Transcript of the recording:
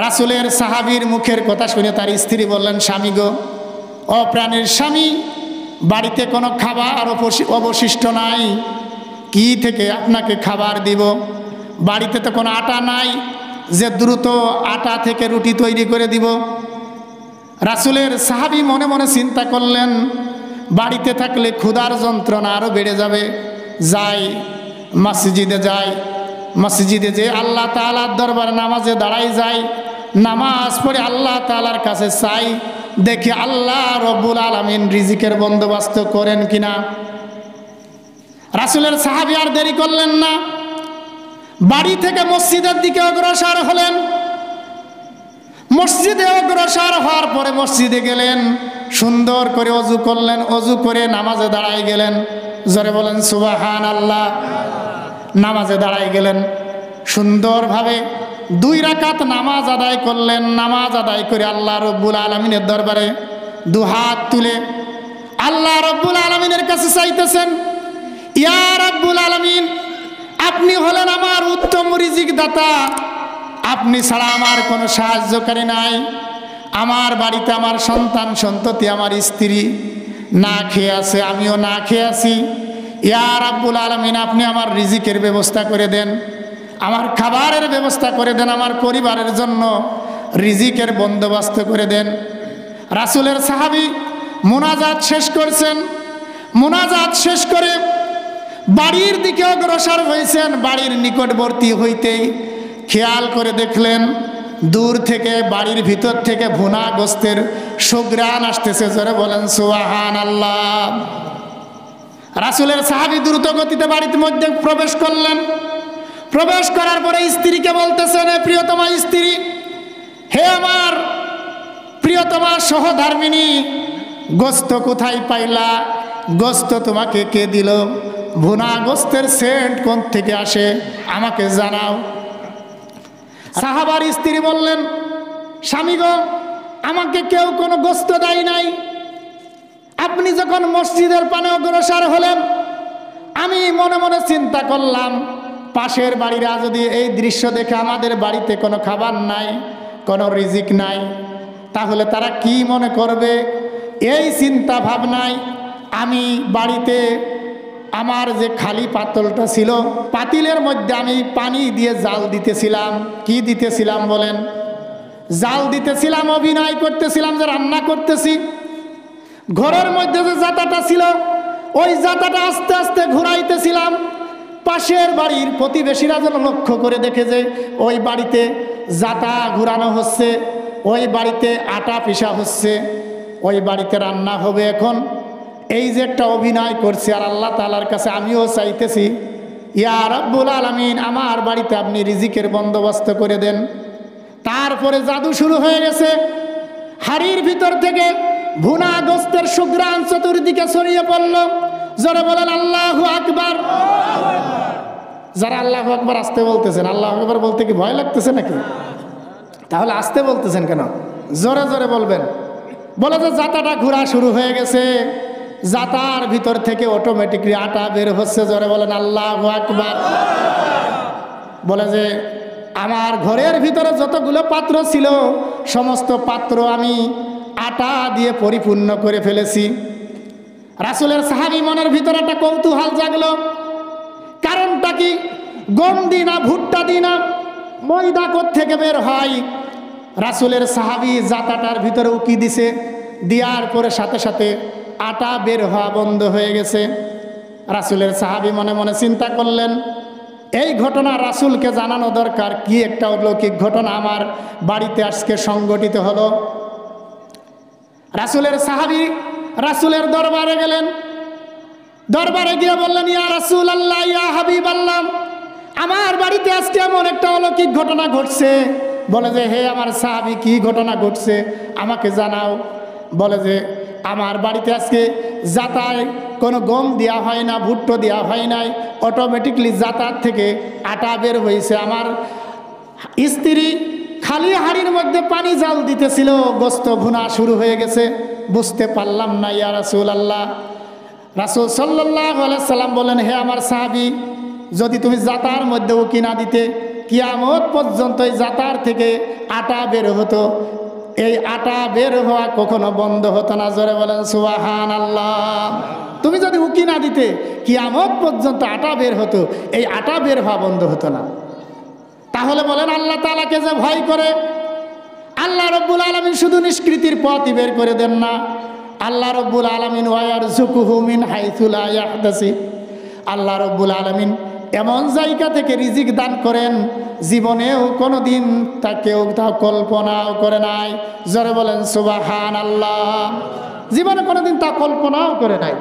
রাসূলের সাহাবীর মুখের কথা শুনে তার স্ত্রী বললেন, স্বামী গো, অপ্রাণের স্বামী, বাড়িতে কোনো খাবার অবশিষ্ট নাই, কি থেকে আপনাকে খাবার দিব? বাড়িতে তো কোনো আটা নাই যে দ্রুত আটা থেকে রুটি তৈরি করে দিব। রাসূলের সাহাবী মনে মনে চিন্তা করলেন, বাড়িতে থাকলে ক্ষুধার যন্ত্রণা আরও বেড়ে যাবে। যাই মসজিদে যাই, মসজিদে যে আল্লাহ তাআলার দরবারে নামাজে দাঁড়াই যাই, নামাজ পড়ে আল্লাহ তাআলার কাছে চাই, দেখি আল্লাহ রব্বুল আলামিন রিজিকের বন্দোবস্ত করেন কিনা। রাসূলের সাহাবী আর দেরি করলেন না, বাড়ি থেকে মসজিদের দিকে অগ্রসর হলেন। মসজিদে অগ্রসর হওয়ার পরে মসজিদে গেলেন, সুন্দর করে অজু করলেন, অজু করে নামাজে দাঁড়াই গেলেন। জোরে বলেন সুবহানাল্লাহ। নামাজে দাঁড়াই গেলেন, সুন্দরভাবে 2 রাকাত নামাজ আদায় করলেন। নামাজ আদায় করে আল্লাহ রব্বুল আলামিনের দরবারে 2 হাত তুলে আল্লাহ রব্বুল আলামিনের কাছে চাইতেছেন, ইয়া রব্বুল আলামিন, আপনি হলেন আমার উত্তম রিজিক দাতা, আপনি ছাড়া আমার কোনো সাহায্যকারী নাই। আমার বাড়িতে আমার সন্তান সন্ততি, আমার স্ত্রী না খেয়ে আছে, আমিও না খেয়ে আছি। ইয়া রাব্বুল আলামিন, আপনি আমার রিজিকের ব্যবস্থা করে দেন, আমার খাবারের ব্যবস্থা করে দেন, আমার পরিবারের জন্য রিজিকের বন্দোবস্ত করে দেন। রাসূলের সাহাবী মুনাজাত শেষ করছেন। মুনাজাত শেষ করে বাড়ির দিকে অগ্রসর হয়েছেন। বাড়ির নিকটবর্তী হইতেই খেয়াল করে দেখলেন, দূর থেকে বাড়ির ভিতর থেকে ভুনা গোস্তের সুঘ্রাণ আসতেছে। জোরে বলেন সুবহানাল্লাহ। রাসূলের সাহাবী দ্রুত গতিতে বাড়ির মধ্যে প্রবেশ করলেন। প্রবেশ করার পরে স্ত্রীকে বলতেছেন, প্রিয়তমা স্ত্রী, হে আমার প্রিয়তমা সহধর্মিনী, গোস্ত কোথায় পাইলা? গোস্ত তোমাকে কে দিল? ভুনা গোস্তের সেন্ট কোন থেকে আসে আমাকে জানাও। সাহাবার স্ত্রী বললেন, স্বামী গো, আমাকে কেউ কোনো গোস্ত দেয় নাই। আপনি যখন মসজিদের পানে অগ্রসর হলেন, আমি মনে মনে চিন্তা করলাম, পাশের বাড়িরা যদি এই দৃশ্য দেখে আমাদের বাড়িতে কোনো খাবার নাই, কোনো রিজিক নাই, তাহলে তারা কি মনে করবে? এই চিন্তা ভাবনায় আমি বাড়িতে আমার যে খালি পাতলটা ছিল, পাতিলের মধ্যে আমি পানি দিয়ে জাল দিতেছিলাম। কি দিতেছিলাম বলেন? জাল দিতেছিলাম, অভিনয় করতেছিলাম যে রান্না করতেছি। ঘরের মধ্যে যে জাতাটা ছিল, ওই জাতাটা আস্তে আস্তে ঘুরাইতেছিলাম। পাশের বাড়ির প্রতিবেশীরা যেন লক্ষ্য করে দেখে যে ওই বাড়িতে জাতা ঘুরানো হচ্ছে, ওই বাড়িতে আটা পিষা হচ্ছে, ওই বাড়িতে রান্না হবে এখন। এই যে একটা অভিনয় করছে, আর আল্লাহ তাআলার কাছে আমিও চাইতেছি, ইয়া রাব্বুল আলামিন, আমার বাড়িতে আপনি রিজিকের বন্দোবস্ত করে দেন। তারপরে জাদু শুরু হয়ে গেছে। হাড়ির ভিতর থেকে ভুনা গোস্তের সুঘ্রাণ চতুর্দিকে ছড়িয়ে পড়ল। জোরে বলেন আল্লাহু আকবার। যারা আল্লাহু আকবার আসতে বলতেছেন, আল্লাহু আকবার বলতে কি ভয় লাগতেছে নাকি? তাহলে আসতে বলতেছেন কেন? জোরে জোরে বলবেন। বলে যে জাতাটা ঘোরা শুরু হয়ে গেছে, জাতার ভিতর থেকে অটোমেটিকলি আটা বের হচ্ছে। জোরে বলেন আল্লাহু আকবার। বলে যে আমার ঘরের ভিতরে যতগুলো পাত্র ছিল, সমস্ত পাত্র আমি আটা দিয়ে পরিপূর্ণ করে ফেলেছি। রাসূলের সাহাবী মনের ভিতরে একটা কৌতূহল জাগলো। কারণটা কি? গম দিই না, ভুট্টা দিই না, ময়দা থেকে বের হয়? রাসূলের সাহাবী জাতাটার ভিতরে উকি দিছে, দেওয়ার পরে সাথে সাথে আটা বের হওয়া বন্ধ হয়ে গেছে। রাসূলের সাহাবী মনে মনে চিন্তা করলেন, এই ঘটনা রাসূলকে জানানো দরকার। কি একটা অলৌকিক ঘটনা আমার বাড়িতে আজকে সংঘটিত হলো। রাসূলের সাহাবী রাসূলের দরবারে গেলেন। দরবারে গিয়ে বললেন, ইয়া রাসূলুল্লাহ, ইয়া হাবিবাল্লাহ, আমার বাড়িতে আজকে এমন একটা অলৌকিক ঘটনা ঘটছে। বলে যে হে আমার সাহাবী, কি ঘটনা ঘটছে আমাকে জানাও। বলে যে আমার বাড়িতে আজকে জাতায় কোনো গম দেওয়া হয় না, ভুট্টো দেওয়া হয় নাই, অটোমেটিকলি জাতার থেকে আটা বের হয়েছে। আমার স্ত্রী খালি হাড়ির মধ্যে পানি জাল দিতেছিল, গোস্ত ভুনা শুরু হয়ে গেছে। বুঝতে পারলাম না ইয়া রাসূলুল্লাহ। রাসূল সাল্লাল্লাহু আলাইহি সাল্লাম বলেন, হে আমার সাহাবী, যদি তুমি জাতার মধ্যে উকি না দিতে, কিয়ামত পর্যন্ত এই জাতার থেকে আটা বের হতো, এই আটা বের হওয়া কখনো বন্ধ হতো না। জোরে বলেন সুবহানাল্লাহ। তুমি যদি উকি না দিতে কিয়ামত পর্যন্ত আটা বের হতো, এই আটা বের হওয়া বন্ধ হতো না। তাহলে বলেন আল্লাহ তাআলাকে যে ভয় করে, আল্লাহ রব্বুল আলামিন শুধু নিষ্কৃতির পথই বের করে দেন না, আল্লাহ রব্বুল আলামিন ওয়ায়ারযুকুহু মিন হাইথু লা ইয়াহতাসিব, আল্লাহ রব্বুল আলামিন এমন জায়গা থেকে রিজিক দান করেন জীবনেও কোনোদিন কেউ তা কল্পনাও করে নাই। জোরে বলেন সুবহানাল্লাহ। জীবনে কোনোদিন তা কল্পনাও করে নাই।